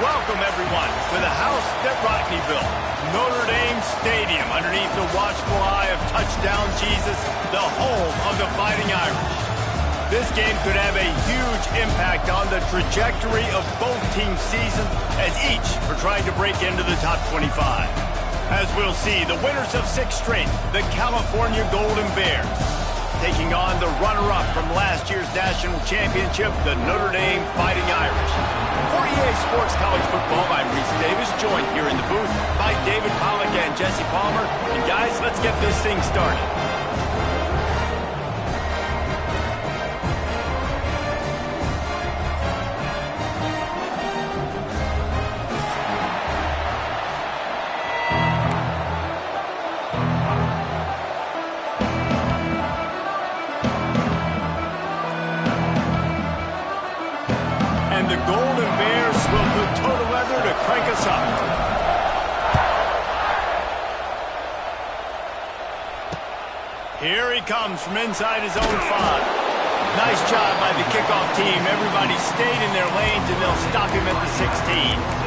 Welcome, everyone, to the house that Rockney built, Notre Dame Stadium, underneath the watchful eye of Touchdown Jesus, the home of the Fighting Irish. This game could have a huge impact on the trajectory of both teams' seasons, as each are trying to break into the top 25. As we'll see, the winners of 6 straight, the California Golden Bears, taking on the runner-up from last year's national championship, the Notre Dame Fighting Irish. For EA Sports College Football, I'm Reese Davis, joined here in the booth by David Pollack and Jesse Palmer. And guys, let's get this thing started. The Golden Bears will put total leather to crank us up. Here he comes from inside his own 5. Nice job by the kickoff team. Everybody stayed in their lanes, and they'll stop him at the 16.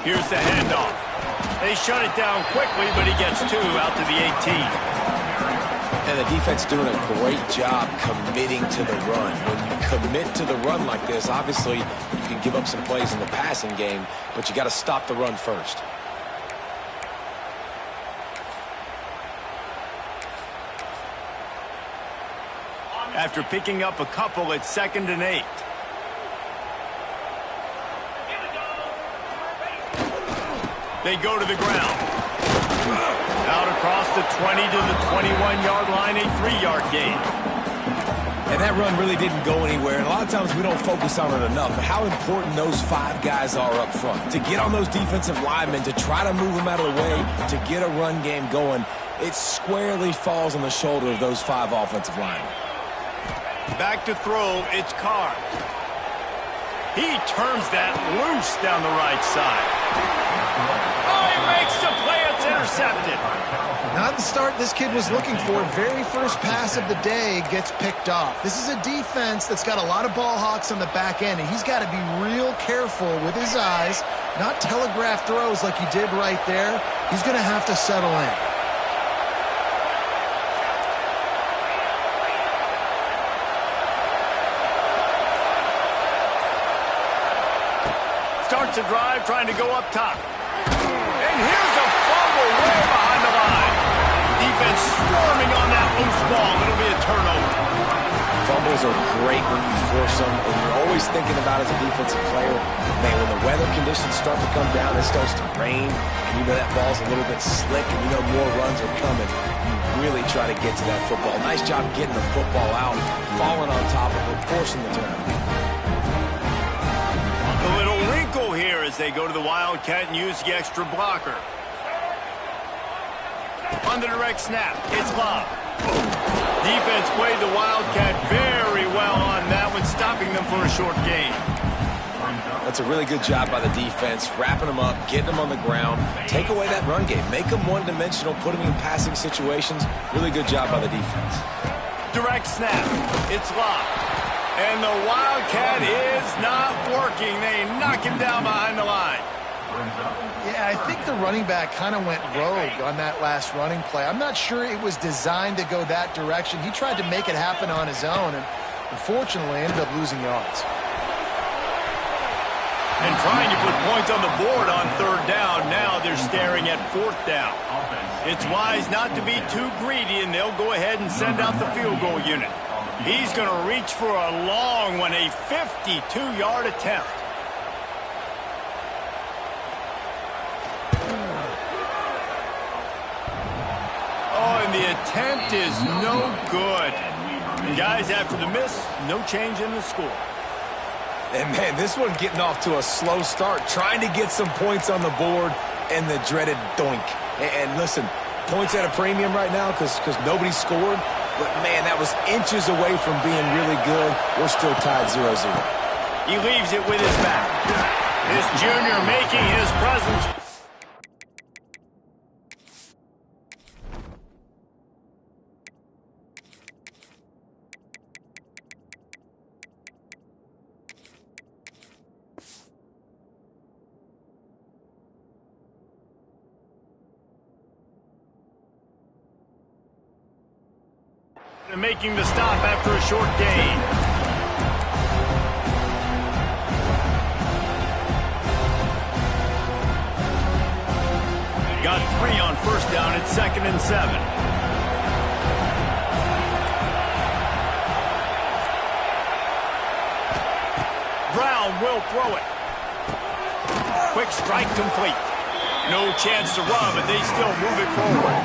Here's the handoff. They shut it down quickly, but he gets 2 out to the 18. And the defense doing a great job committing to the run. When you commit to the run like this, obviously you can give up some plays in the passing game, but you got to stop the run first. After picking up a couple, it's 2nd and 8. They go to the ground. Out across the 20 to the 21-yard line, a 3-yard gain. And that run really didn't go anywhere. And a lot of times we don't focus on it enough. But how important those 5 guys are up front. To get on those defensive linemen, to try to move them out of the way, to get a run game going, it squarely falls on the shoulder of those 5 offensive linemen. Back to throw, it's Carr. He turns that loose down the right side. Oh, he makes the play. It's intercepted. Not the start this kid was looking for. Very first pass of the day gets picked off. This is a defense that's got a lot of ball hawks on the back end, and he's got to be real careful with his eyes, not telegraph throws like he did right there. He's going to have to settle in. Starts a drive trying to go up top. And here's a fumble way behind the line. Defense storming on that loose ball. It'll be a turnover. Fumbles are great when you force them, and you're always thinking about as a defensive player, man, when the weather conditions start to come down, it starts to rain, and you know that ball's a little bit slick, and you know more runs are coming. You really try to get to that football. Nice job getting the football out, falling on top of it, forcing the turnover. A little wrinkle here as they go to the Wildcat and use the extra blocker. On the direct snap, it's Bob. Defense played the Wildcat very well on that one, stopping them for a short gain. That's a really good job by the defense, wrapping them up, getting them on the ground, take away that run game, make them one-dimensional, put them in passing situations. Really good job by the defense. Direct snap, it's locked. And the Wildcat is not working. They knock him down behind the line. Yeah, I think the running back kind of went rogue on that last running play. I'm not sure it was designed to go that direction. He tried to make it happen on his own, and unfortunately ended up losing yards. And trying to put points on the board on 3rd down. Now they're staring at 4th down. It's wise not to be too greedy, and they'll go ahead and send out the field goal unit. He's going to reach for a long one, a 52-yard attempt. Oh, and the attempt is no good. And guys, after the miss, no change in the score. And, man, this one getting off to a slow start, trying to get some points on the board, and the dreaded doink. And listen, points at a premium right now because nobody scored. But, man, that was inches away from being really good. We're still tied 0-0. He leaves it with his back. This junior making his presence. And making the stop after a short gain. Got 3 on first down. It's 2nd and 7. Brown will throw it. Quick strike complete. No chance to run, but they still move it forward.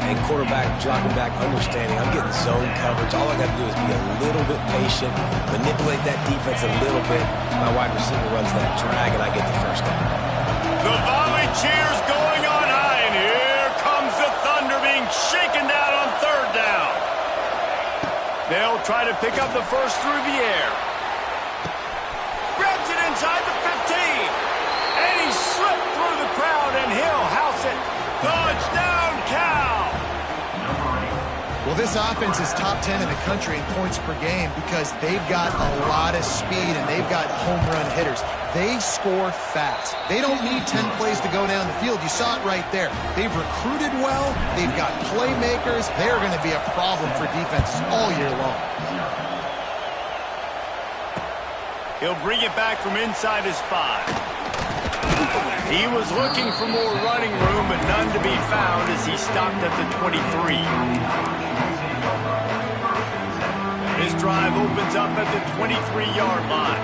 And quarterback dropping back, understanding I'm getting zone coverage. All I got to do is be a little bit patient, manipulate that defense a little bit. My wide receiver runs that drag, and I get the first down. The volley cheers going on high, and here comes the Thunder being shaken down on 3rd down. They'll try to pick up the first through the air. Grabs it inside the 15, and he slipped through the crowd, and he'll house it. Touchdown, Cal! Well, this offense is top 10 in the country in points per game because they've got a lot of speed and they've got home run hitters. They score fast. They don't need 10 plays to go down the field. You saw it right there. They've recruited well. They've got playmakers. They're going to be a problem for defenses all year long. He'll bring it back from inside his 5. He was looking for more running room, but none to be found as he stopped at the 23. His drive opens up at the 23-yard line.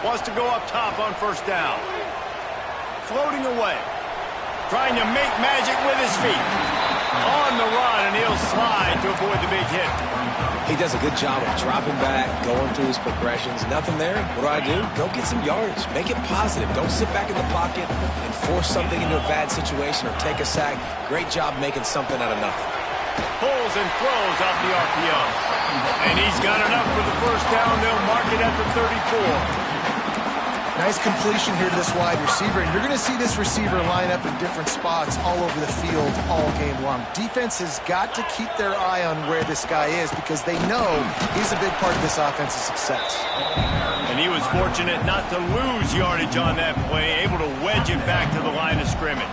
Wants to go up top on first down. Floating away. Trying to make magic with his feet. On the run, and he'll slide to avoid the big hit. He does a good job of dropping back, going through his progressions. Nothing there. What do? Go get some yardage. Make it positive. Don't sit back in the pocket and force something into a bad situation or take a sack. Great job making something out of nothing. Pulls and throws off the RPO. And he's got enough for the first down. They'll mark it at the 34. Nice completion here to this wide receiver, and you're going to see this receiver line up in different spots all over the field all game long. Defense has got to keep their eye on where this guy is because they know he's a big part of this offense's success. And he was fortunate not to lose yardage on that play, able to wedge it back to the line of scrimmage.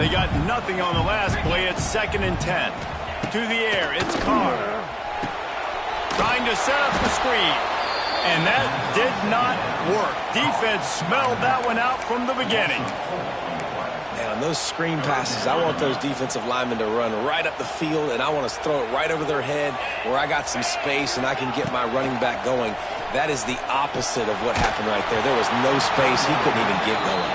They got nothing on the last play. It's 2nd and 10. To the air, it's Carr. Trying to set up the screen. And that did not work. Defense smelled that one out from the beginning. Man, on those screen passes, I want those defensive linemen to run right up the field, and I want to throw it right over their head where I got some space and I can get my running back going. That is the opposite of what happened right there. There was no space. He couldn't even get going.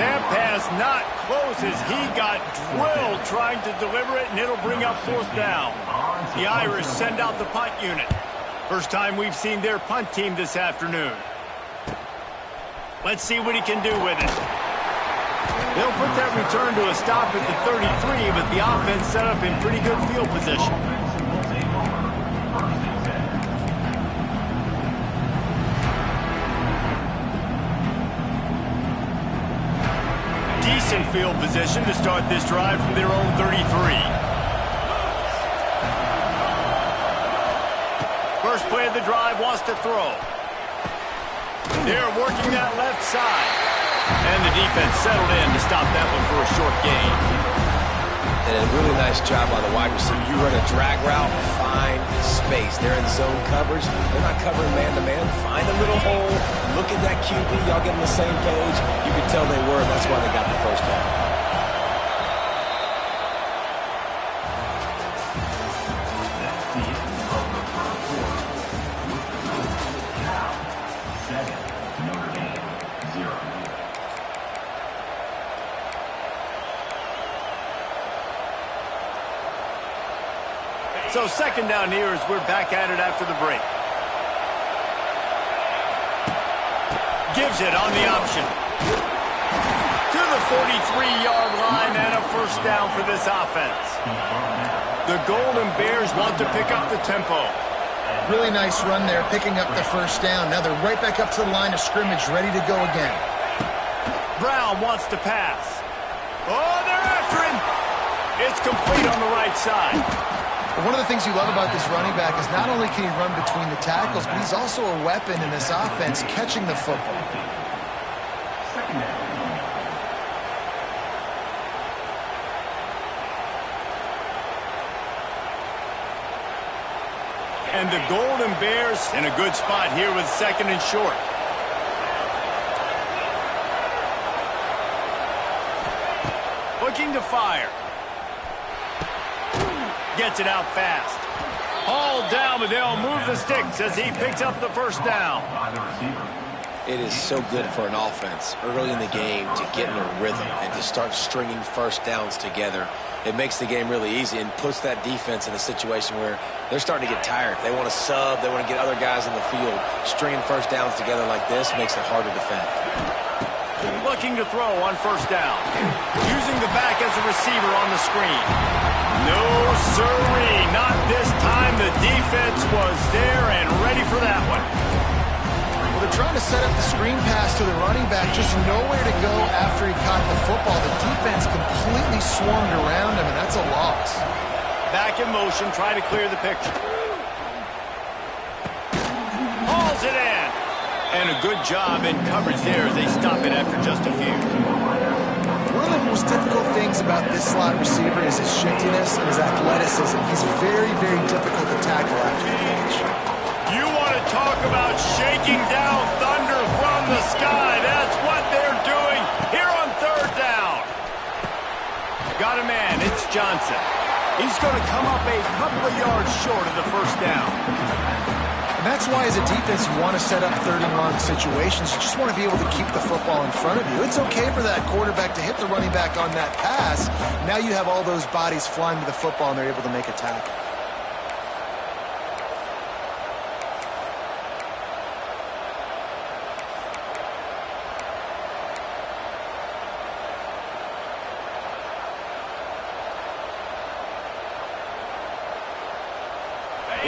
That pass not close as he got drilled trying to deliver it, and it'll bring up 4th down. The Irish send out the punt unit. First time we've seen their punt team this afternoon. Let's see what he can do with it. They'll put that return to a stop at the 33, but the offense set up in pretty good field position. Decent field position to start this drive from their own 33. First play of the drive, wants to throw. They're working that left side. And the defense settled in to stop that one for a short gain. And a really nice job by the wide receiver. You run a drag route, find space. They're in zone coverage. They're not covering man-to-man. Find a little hole. Look at that QB. Y'all get on the same page. You could tell they were, and that's why they got the first down. So 2nd down here as we're back at it after the break. Gives it on the option. To the 43-yard line and a first down for this offense. The Golden Bears want to pick up the tempo. Really nice run there, picking up the first down. Now they're right back up to the line of scrimmage, ready to go again. Brown wants to pass. Oh, they're after him. It's complete on the right side. But one of the things you love about this running back is not only can he run between the tackles, but he's also a weapon in this offense, catching the football. And the Golden Bears in a good spot here with second and short. Looking to fire. Gets it out fast. Hauled down, but they'll move the sticks as he picks up the first down. It is so good for an offense early in the game to get in a rhythm and to start stringing first downs together. It makes the game really easy and puts that defense in a situation where they're starting to get tired. They want to sub. They want to get other guys in the field. Stringing first downs together like this makes it hard to defend. Looking to throw on first down. Using the back as a receiver on the screen. No siree. Not this time. The defense was there and ready for that one. Well, they're trying to set up the screen pass to the running back, just nowhere to go after he caught the football. The defense completely swarmed around him, and that's a loss. Back in motion, try to clear the picture. Hauls it in. And a good job in coverage there as they stop it after just a few. One of the most difficult things about this slot receiver is his shiftiness and his athleticism. He's very, very difficult to tackle after the catch. You want to talk about shaking down thunder from the sky. That's what they're doing here on third down. Got a man. It's Johnson. He's going to come up a couple of yards short of the first down. And that's why, as a defense, you want to set up third and long situations. You just want to be able to keep the football in front of you. It's okay for that quarterback to hit the running back on that pass. Now you have all those bodies flying to the football, and they're able to make a tackle.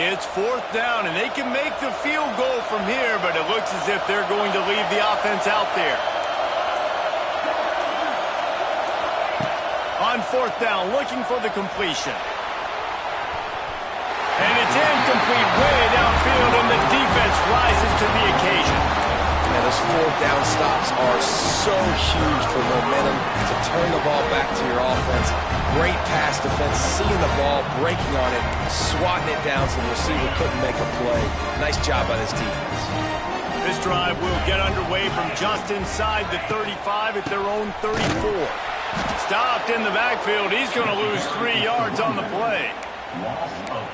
It's fourth down, and they can make the field goal from here, but it looks as if they're going to leave the offense out there. On fourth down, looking for the completion. And it's incomplete way downfield, and the defense rises to the occasion. And those fourth down stops are so huge for momentum to turn the ball back to your offense. Great pass defense, seeing the ball, breaking on it, swatting it down so the receiver couldn't make a play. Nice job by this defense. This drive will get underway from just inside the 35 at their own 34. Stopped in the backfield. He's going to lose 3 yards on the play.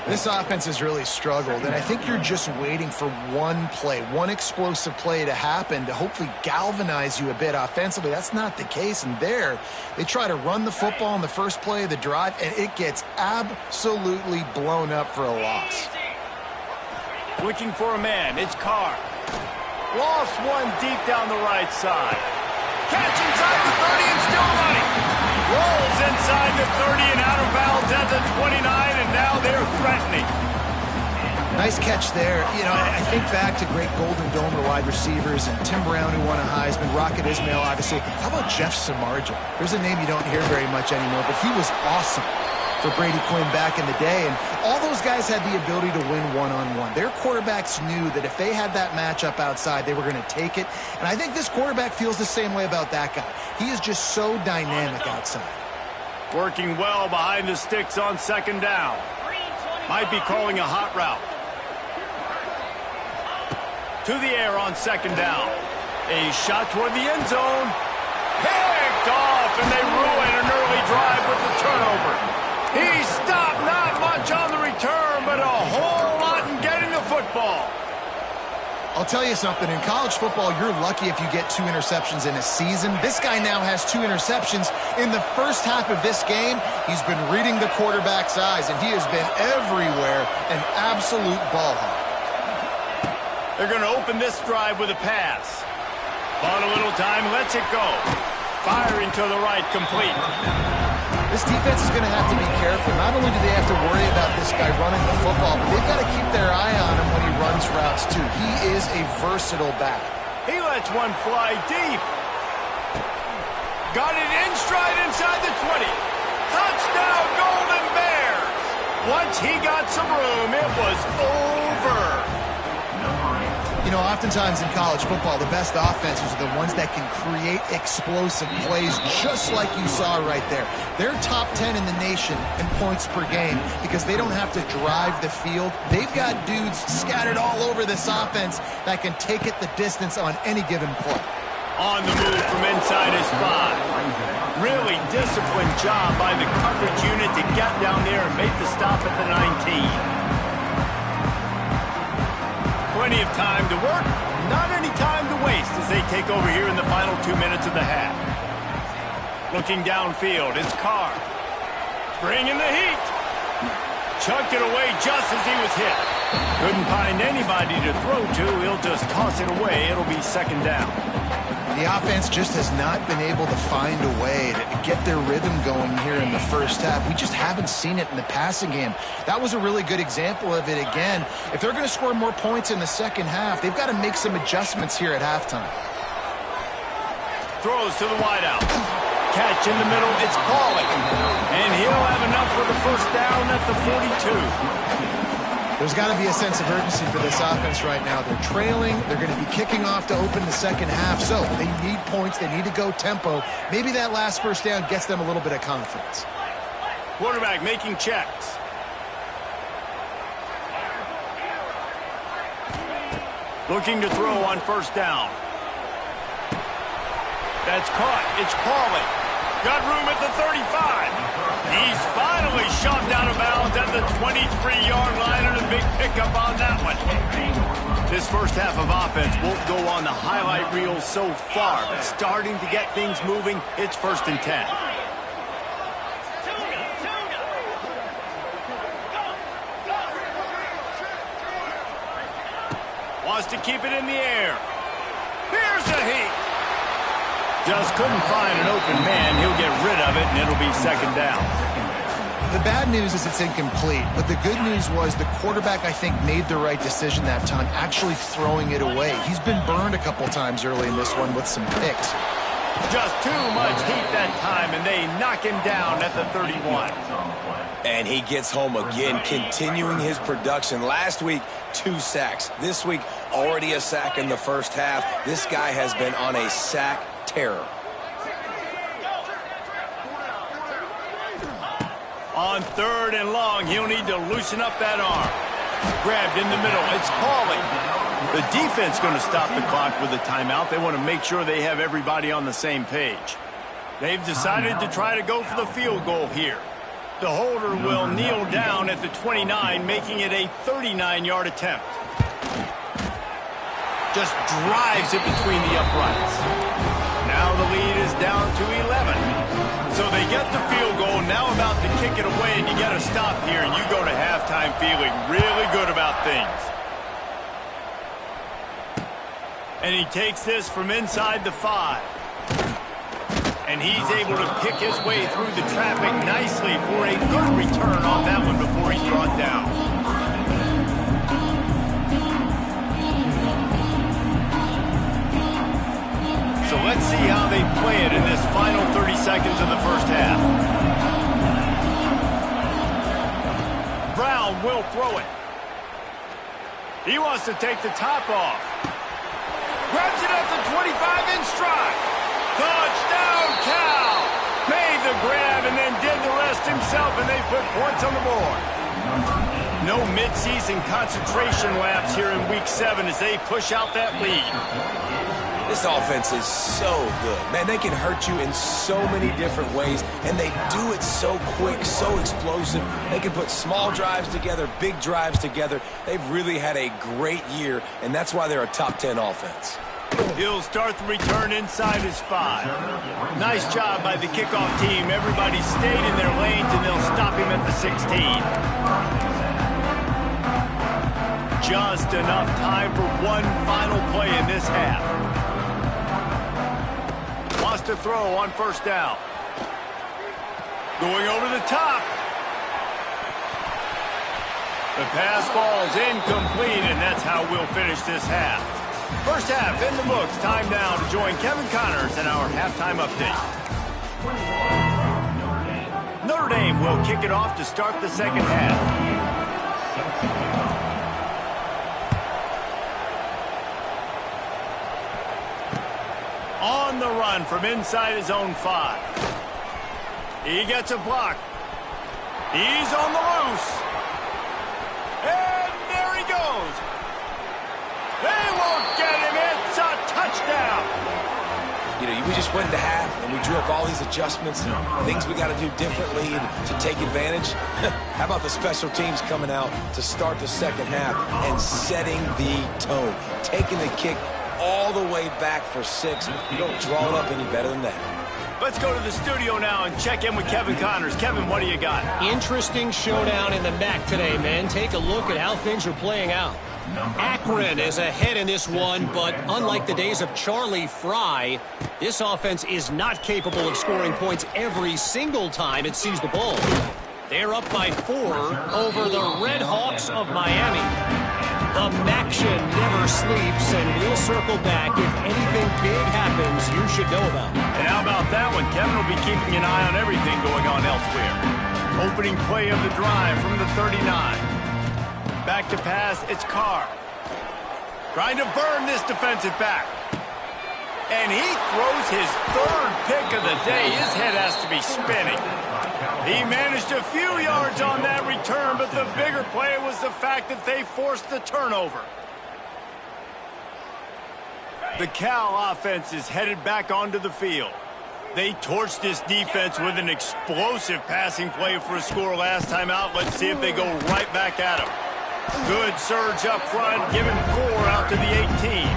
This offense has really struggled, and I think you're just waiting for one play, one explosive play to happen to hopefully galvanize you a bit offensively. That's not the case, and there they try to run the football in the first play of the drive, and it gets absolutely blown up for a loss. Looking for a man. It's Carr. Lost one deep down the right side. Catch inside the 30 and still running. Rolls inside the 30 and out of bounds at the 29, and now they're threatening. Nice catch there. You know, I think back to great Golden Dome wide receivers and Tim Brown, who won a Heisman, Rocket Ismail, obviously. How about Jeff Samardzija? There's a name you don't hear very much anymore, but he was awesome for Brady Quinn back in the day, and all those guys had the ability to win one-on-one. Their quarterbacks knew that if they had that matchup outside, they were going to take it, and I think this quarterback feels the same way about that guy. He is just so dynamic outside. Working well behind the sticks on second down. Might be calling a hot route. To the air on second down. A shot toward the end zone. Picked off, and they ruin an early drive with the turnover. He stopped, not much on the return, but a whole lot in getting the football. I'll tell you something. In college football, you're lucky if you get 2 interceptions in a season. This guy now has 2 interceptions. In the first half of this game, he's been reading the quarterback's eyes, and he has been everywhere, an absolute ball hawk. They're going to open this drive with a pass. Bought a little time, lets it go. Firing to the right, complete. This defense is going to have to be careful. Not only do they have to worry about this guy running the football, but they've got to keep their eye on him when he runs routes, too. He is a versatile back. He lets one fly deep. Got it in stride inside the 20. Touchdown, Golden Bears! Once he got some room, it was over. You know, oftentimes in college football, the best offenses are the ones that can create explosive plays, just like you saw right there. They're top 10 in the nation in points per game because they don't have to drive the field. They've got dudes scattered all over this offense that can take it the distance on any given play. On the move from inside his 5. Really disciplined job by the coverage unit to get down there and make the stop at the 19. Plenty of time to work, not any time to waste as they take over here in the final 2 minutes of the half. Looking downfield, it's Carr. Bringing the heat. Chucked it away just as he was hit. Couldn't find anybody to throw to. He'll just toss it away. It'll be second down. The offense just has not been able to find a way to get their rhythm going here in the first half. We just haven't seen it in the passing game. That was a really good example of it again. If they're going to score more points in the second half, they've got to make some adjustments here at halftime. Throws to the wideout. Catch in the middle, it's Pauling. And he'll have enough for the first down at the 42. There's got to be a sense of urgency for this offense right now. They're trailing. They're going to be kicking off to open the second half. So they need points. They need to go tempo. Maybe that last first down gets them a little bit of confidence. Quarterback making checks. Looking to throw on first down. That's caught. It's Pauling. Got room at the 35. He's finally shoved out of bounds at the 23-yard line, and a big pickup on that one. This first half of offense won't go on the highlight reel so far, but starting to get things moving. It's 1st and 10. Wants to keep it in the air. Here's the heat. Just couldn't find an open man. He'll get rid of it, and it'll be second down. The bad news is it's incomplete, but the good news was the quarterback, I think, made the right decision that time, actually throwing it away. He's been burned a couple times early in this one with some picks. Just too much heat that time, and they knock him down at the 31. And he gets home again, continuing his production. Last week, 2 sacks. This week, already a sack in the first half. This guy has been on a sack terror. On 3rd and long, he'll need to loosen up that arm. Grabbed in the middle. It's Pauling. The defense going to stop the clock with a timeout. They want to make sure they have everybody on the same page. They've decided to try to go for the field goal here. The holder will kneel down at the 29, making it a 39-yard attempt. Just drives it between the uprights. Now the lead is down to 11. So they get the field goal, now about to kick it away, and you get a stop here, and you go to halftime feeling really good about things. And he takes this from inside the 5. And he's able to pick his way through the traffic nicely for a good return on that one before he's brought down. So let's see how they play it in this final 30 seconds of the first half. Brown will throw it. He wants to take the top off. Grabs it at the 25 in stride. Touchdown, Cal! Made the grab and then did the rest himself, and they put points on the board. No midseason concentration laps here in Week 7 as they push out that lead. This offense is so good. Man, they can hurt you in so many different ways, and they do it so quick, so explosive. They can put small drives together, big drives together. They've really had a great year, and that's why they're a top 10 offense. He'll start the return inside his 5. Nice job by the kickoff team. Everybody stayed in their lanes, and they'll stop him at the 16. Just enough time for one final play in this half. Wants to throw on first down. Going over the top. The pass falls incomplete, and that's how we'll finish this half. First half in the books. Time now to join Kevin Connors in our halftime update. Notre Dame will kick it off to start the second half. On the run from inside his own 5. He gets a block. He's on the loose. And there he goes. They won't get him. It's a touchdown. You know, we just went into half, and we drew up all these adjustments and things we got to do differently to take advantage. How about the special teams coming out to start the second half and setting the tone, taking the kick all the way back for 6. You don't draw it up any better than that. Let's go to the studio now and check in with Kevin Connors. Kevin, what do you got? Interesting showdown in the MAC today, man. Take a look at how things are playing out. Akron is ahead in this one, but unlike the days of Charlie Fry, this offense is not capable of scoring points every single time it sees the ball. They're up by 4 over the Red Hawks of Miami. The MACtion never sleeps, and we'll circle back if anything big happens you should know about. And how about that one? Kevin will be keeping an eye on everything going on elsewhere. Opening play of the drive from the 39. Back to pass, it's Carr. Trying to burn this defensive back. And he throws his 3rd pick of the day. His head has to be spinning. He managed a few yards on that return, but the bigger play was the fact that they forced the turnover. The Cal offense is headed back onto the field. They torched this defense with an explosive passing play for a score last time out. Let's see if they go right back at him. Good surge up front, giving 4 out to the 18.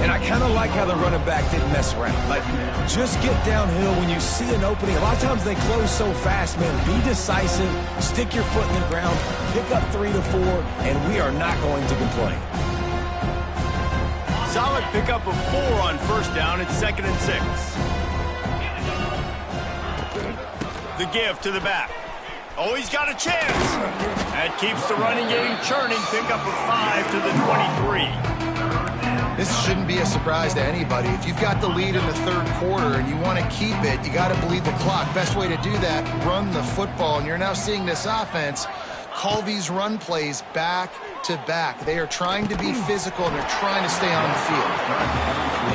And I kind of like how the running back didn't mess around. Like, just get downhill when you see an opening. A lot of times they close so fast, man. Be decisive, stick your foot in the ground, pick up 3 to 4, and we are not going to complain. Solid pickup of 4 on first down. It's 2nd and 6. The give to the back. Oh, he's got a chance. That keeps the running game churning. Pickup of 5 to the 23. This shouldn't be a surprise to anybody. If you've got the lead in the 3rd quarter and you want to keep it, you got to bleed the clock. Best way to do that, run the football. And you're now seeing this offense call these run plays back to back. They are trying to be physical, and they're trying to stay on the field.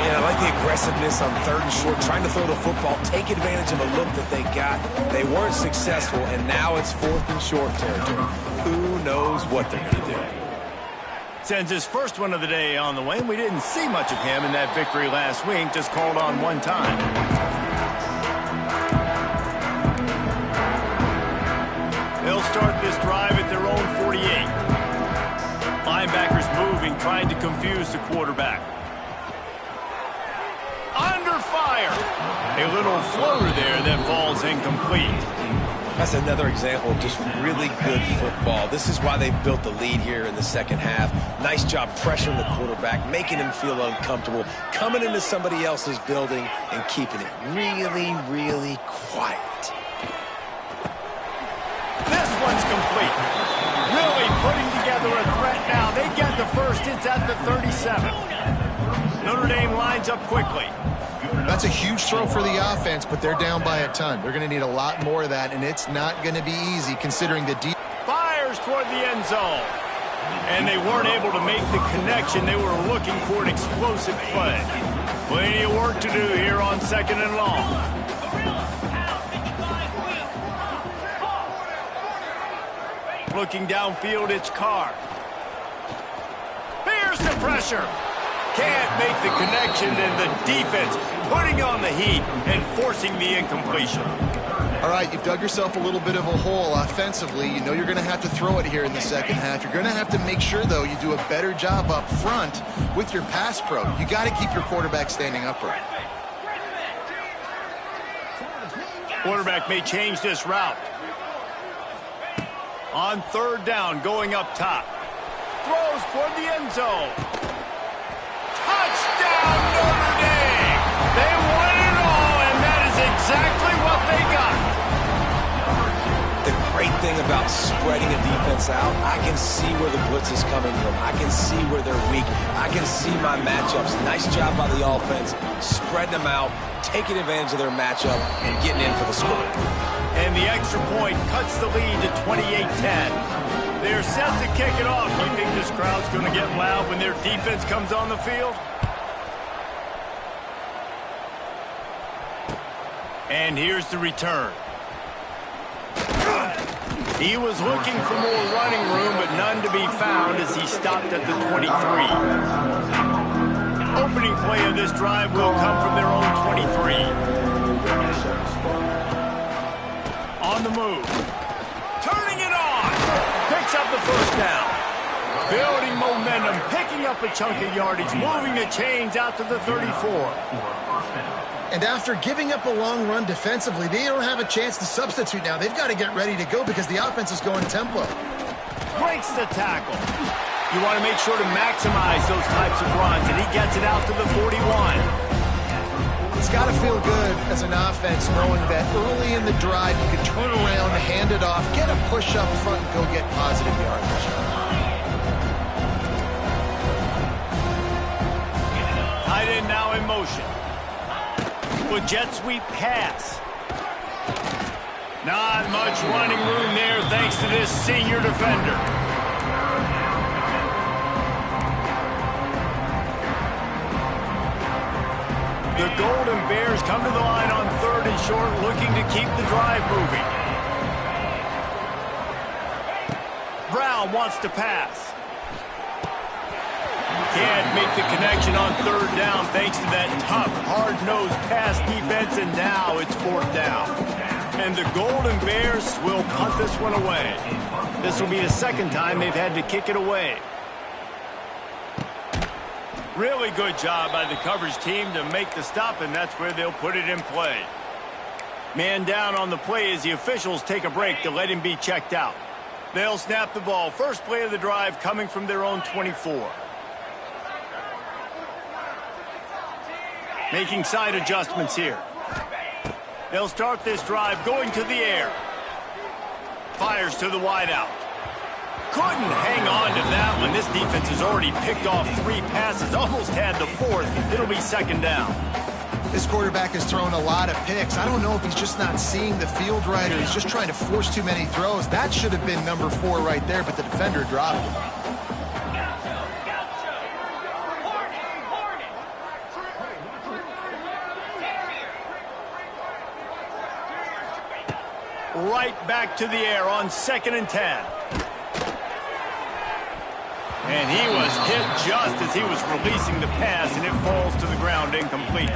Yeah, I like the aggressiveness on 3rd and short, trying to throw the football, take advantage of a look that they got. They weren't successful, and now it's 4th and short territory. Who knows what they're going to do? Sends his first one of the day on the way. We didn't see much of him in that victory last week, just called on 1 time. They'll start this drive at their own 48. Linebackers moving, trying to confuse the quarterback. Under fire. A little floater there that falls incomplete. That's another example of just really good football. This is why they built the lead here in the second half. Nice job pressuring the quarterback, making him feel uncomfortable, coming into somebody else's building and keeping it really, really quiet. This one's complete. Really putting together a threat now. They get the first. It's at the 37. Notre Dame lines up quickly. That's a huge throw for the offense, but they're down by a ton. They're going to need a lot more of that, and it's not going to be easy considering the deep. Fires toward the end zone. And they weren't able to make the connection. They were looking for an explosive play. Plenty of work to do here on 2nd and long. Looking downfield, it's Carr. Here's the pressure. Can't make the connection, and the defense putting on the heat and forcing the incompletion. All right, you've dug yourself a little bit of a hole offensively. You know you're going to have to throw it here in the second half. You're going to have to make sure, though, you do a better job up front with your pass pro. You got to keep your quarterback standing upright. Quarterback may change this route. On 3rd down, going up top. Throws toward the end zone. Touchdown, Notre Dame! They won it all, and that is exactly what they got. thing about spreading a defense out, I can see where the blitz is coming from. I can see where they're weak. I can see my matchups. Nice job by the offense, spreading them out, taking advantage of their matchup, and getting in for the score. And the extra point cuts the lead to 28-10. They're set to kick it off. You think this crowd's going to get loud when their defense comes on the field? And here's the return. He was looking for more running room, but none to be found as he stopped at the 23. Opening play of this drive will come from their own 23. On the move. Turning it on. Picks up the first down. Building momentum, picking up a chunk of yardage, moving the chains out to the 34. And after giving up a long run defensively, they don't have a chance to substitute now. They've got to get ready to go because the offense is going tempo. Breaks the tackle. You want to make sure to maximize those types of runs, and he gets it out to the 41. It's got to feel good as an offense knowing that early in the drive you can turn around, hand it off, get a push up front, and go get positive yardage. Tight end now in motion. With jet sweep pass. Not much running room there thanks to this senior defender. The Golden Bears come to the line on 3rd and short, looking to keep the drive moving. Brown wants to pass. Can't make the connection on 3rd down thanks to that tough, hard-nosed pass defense, and now it's 4th down. And the Golden Bears will punt this one away. This will be the second time they've had to kick it away. Really good job by the coverage team to make the stop, and that's where they'll put it in play. Man down on the play as the officials take a break to let him be checked out. They'll snap the ball. First play of the drive coming from their own 24. Making side adjustments here. They'll start this drive going to the air. Fires to the wideout. Couldn't hang on to that one. This defense has already picked off 3 passes, almost had the 4th. It'll be 2nd down. This quarterback has thrown a lot of picks. I don't know if he's just not seeing the field right or he's just trying to force too many throws. That should have been number 4 right there, but the defender dropped it. Right back to the air on 2nd and 10. And he was hit just as he was releasing the pass, and it falls to the ground incomplete.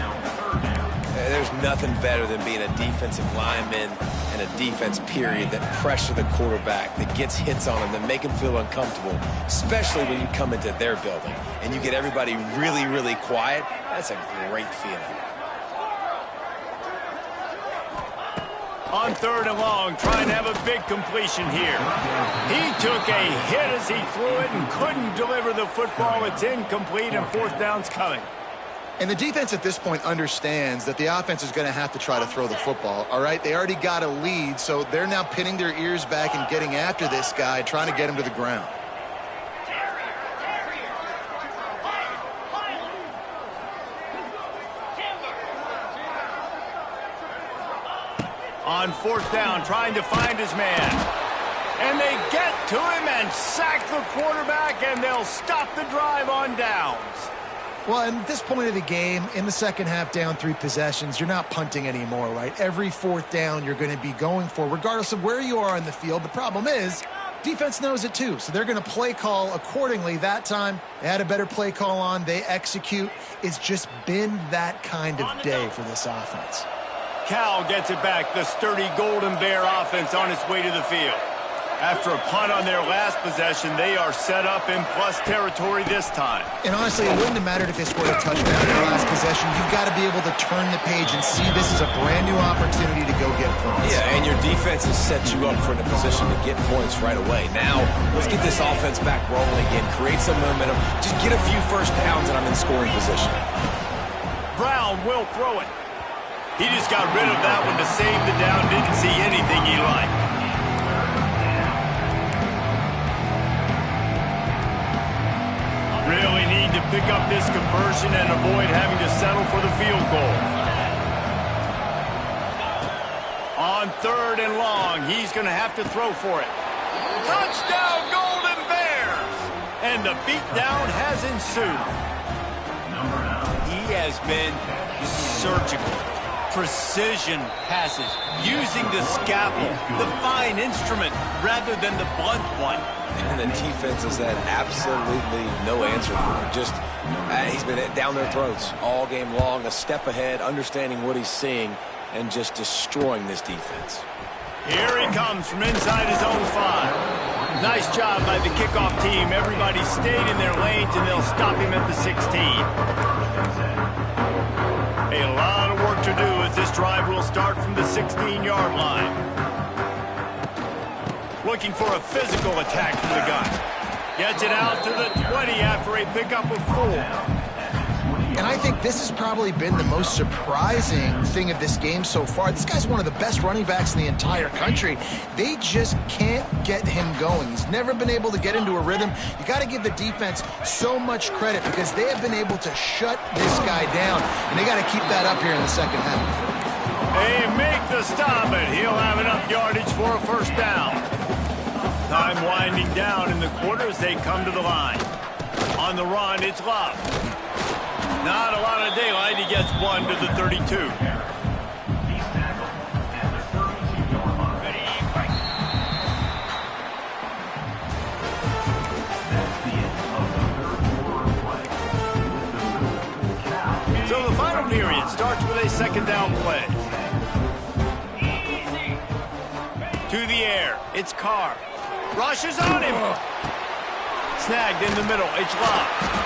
There's nothing better than being a defensive lineman and a defense period that pressure the quarterback, that gets hits on him, that make him feel uncomfortable, especially when you come into their building and you get everybody really, really quiet. That's a great feeling. On 3rd and long, trying to have a big completion here. He took a hit as he threw it and couldn't deliver the football. It's incomplete, and 4th down's coming. And the defense at this point understands that the offense is going to have to try to throw the football, all right? They already got a lead, so they're now pinning their ears back and getting after this guy, trying to get him to the ground. On 4th down, trying to find his man. And they get to him and sack the quarterback, and they'll stop the drive on downs. Well, at this point of the game, in the second half, down 3 possessions, you're not punting anymore, right? Every 4th down you're going to be going for, regardless of where you are on the field. The problem is, defense knows it too, so they're going to play call accordingly. That time, they had a better play call on. They execute. It's just been that kind of day for this offense. Cal gets it back. The sturdy Golden Bear offense on its way to the field. After a punt on their last possession, they are set up in plus territory this time. And honestly, it wouldn't have mattered if they scored a touchdown in their last possession. You've got to be able to turn the page and see this is a brand new opportunity to go get points. Yeah, and your defense has set you up for a position to get points right away. Now, let's get this offense back rolling again. Create some momentum. Just get a few first downs and I'm in scoring position. Brown will throw it. He just got rid of that one to save the down. Didn't see anything he liked. need to pick up this conversion and avoid having to settle for the field goal. On 3rd and long, he's going to have to throw for it. Touchdown, Golden Bears! And the beatdown has ensued. He has been surgical. Precision passes, using the scalpel, the fine instrument, rather than the blunt one. And the defense has had absolutely no answer for him. Just, he's been down their throats all game long, a step ahead, understanding what he's seeing, and just destroying this defense. Here he comes from inside his own 5. Nice job by the kickoff team. Everybody stayed in their lanes, and they'll stop him at the 16. A lot of work to do as this drive will start from the 16-yard line. Looking for a physical attack from the gun. Gets it out to the 20 after a pickup of 4. And I think this has probably been the most surprising thing of this game so far. This guy's one of the best running backs in the entire country. They just can't get him going. He's never been able to get into a rhythm. You got to give the defense so much credit because they have been able to shut this guy down, and they got to keep that up here in the second half. They make the stop, and he'll have enough yardage for a first down. Time winding down in the quarter as they come to the line. On the run, it's Love. Not a lot of daylight. He gets 1 to the 32. So the final period starts with a second down play. To the air. It's Carr. Rushes on him. Snagged in the middle. It's Love.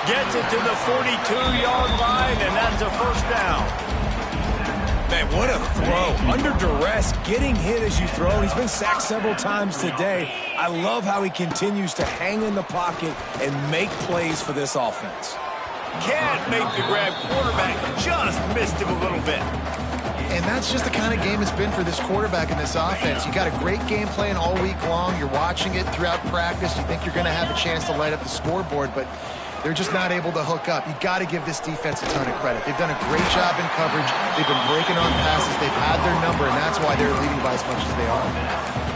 Gets it to the 42-yard line, and that's a first down. Man, what a throw. Under duress, getting hit as you throw. He's been sacked several times today. I love how he continues to hang in the pocket and make plays for this offense. Can't make the grab. Quarterback just missed him a little bit. And that's just the kind of game it's been for this quarterback in this offense. You got a great game plan all week long. You're watching it throughout practice. You think you're going to have a chance to light up the scoreboard, but they're just not able to hook up. You got to give this defense a ton of credit. They've done a great job in coverage. They've been breaking on passes. They've had their number, and that's why they're leading by as much as they are.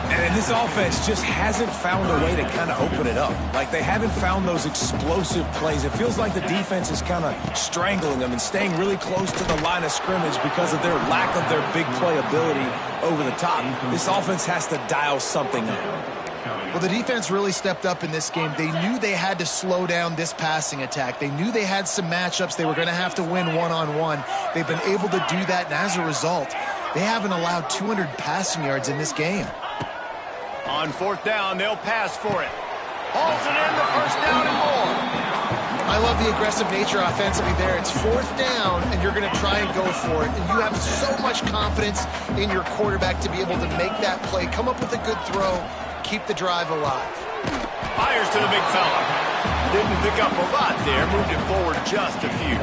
And this offense just hasn't found a way to kind of open it up. Like, they haven't found those explosive plays. It feels like the defense is kind of strangling them and staying really close to the line of scrimmage because of their lack of their big play ability over the top. This offense has to dial something up. Well, the defense really stepped up in this game. They knew they had to slow down this passing attack. They knew they had some matchups they were going to have to win one-on-one. They've been able to do that, and as a result, they haven't allowed 200 passing yards in this game. On 4th down, they'll pass for it. Hauls it in, the first down and more. I love the aggressive nature offensively there. It's 4th down, and you're going to try and go for it. And you have so much confidence in your quarterback to be able to make that play, come up with a good throw, keep the drive alive. Fires to the big fella. Didn't pick up a lot there, moved it forward just a few.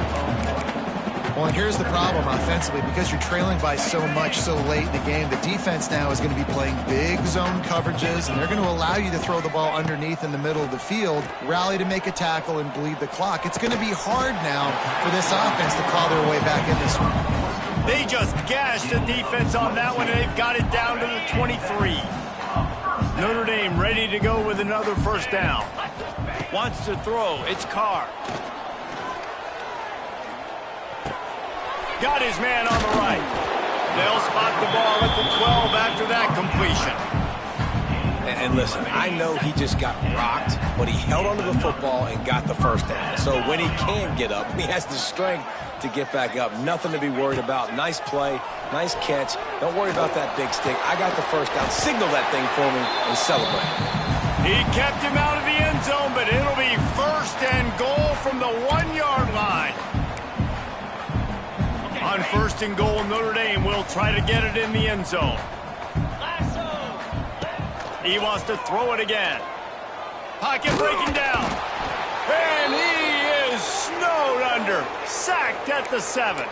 Well, and here's the problem offensively. Because you're trailing by so much so late in the game, the defense now is going to be playing big zone coverages, and they're going to allow you to throw the ball underneath in the middle of the field, rally to make a tackle, and bleed the clock. It's going to be hard now for this offense to claw their way back in this one. They just gashed the defense on that one, and they've got it down to the 23. Notre Dame ready to go with another first down. Wants to throw. It's Carr. Got his man on the right. They'll spot the ball at the 12 after that completion. And listen, I know he just got rocked, but he held onto the football and got the first down. So when he can get up, he has the strength to get back up. Nothing to be worried about. Nice play, nice catch. Don't worry about that big stick. I got the first down. Signal that thing for me and celebrate. He kept him out of the end zone, but it'll be 1st and goal from the 1-yard line. On 1st and goal, Notre Dame will try to get it in the end zone. He wants to throw it again. Pocket breaking down. And he is snowed under. Sacked at the 7.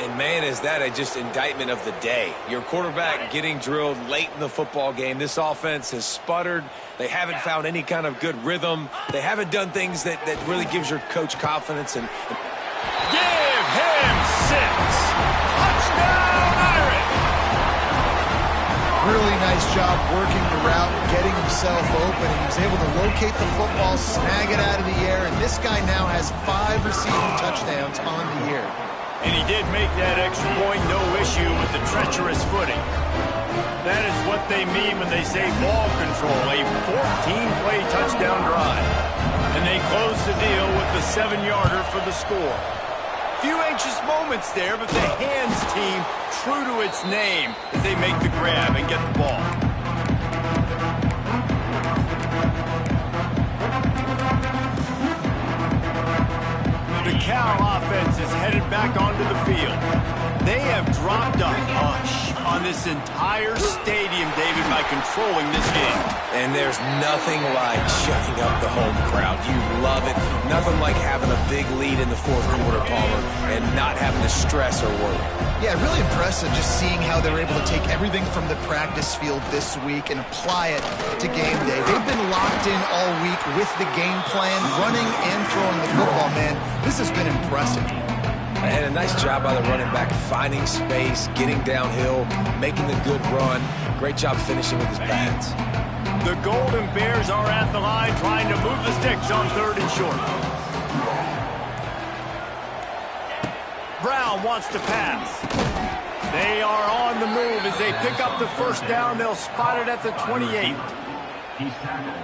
And, man, is that just indictment of the day. Your quarterback getting drilled late in the football game. This offense has sputtered. They haven't found any kind of good rhythm. They haven't done things that really gives your coach confidence. Give him 6. Touchdown, Irish! Really nice job working the route, getting himself open. He was able to locate the football, snag it out of the air, and this guy now has 5 receiving touchdowns on the year. And he did make that extra point, no issue with the treacherous footing. That is what they mean when they say ball control, a 14-play touchdown drive. And they close the deal with the 7-yarder for the score. Few anxious moments there, but the hands team true to its name as they make the grab and get the ball. The Cal offense is headed back onto the field. They have dropped a hush on this entire stadium, David, by controlling this game. And there's nothing like shutting up the home crowd. You love it. Nothing like having a big lead in the fourth quarter, Palmer, and not having to stress or worry. Yeah, really impressive just seeing how they were able to take everything from the practice field this week and apply it to game day. They've been locked in all week with the game plan, running and throwing the football, man. This has been impressive. And a nice job by the running back, finding space, getting downhill, making the good run. Great job finishing with his pads. The Golden Bears are at the line trying to move the sticks on 3rd and short. Brown wants to pass. They are on the move as they pick up the first down. They'll spot it at the 28.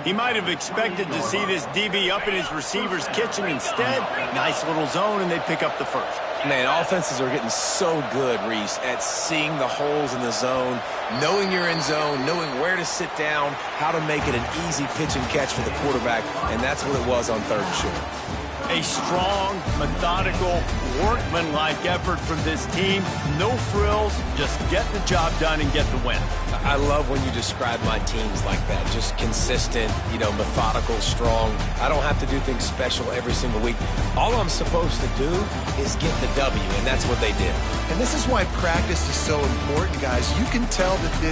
He might have expected to see this DB up in his receiver's kitchen. Instead, nice little zone, and they pick up the first. Man, offenses are getting so good, Reese, at seeing the holes in the zone, knowing you're in zone, knowing where to sit down, how to make it an easy pitch and catch for the quarterback, and that's what it was on 3rd and short. A strong, methodical, workmanlike effort from this team. No frills, just get the job done and get the win. I love when you describe my teams like that. Just consistent, methodical, strong. I don't have to do things special every single week. All I'm supposed to do is get the W, and that's what they did. And this is why practice is so important, guys. You can tell that this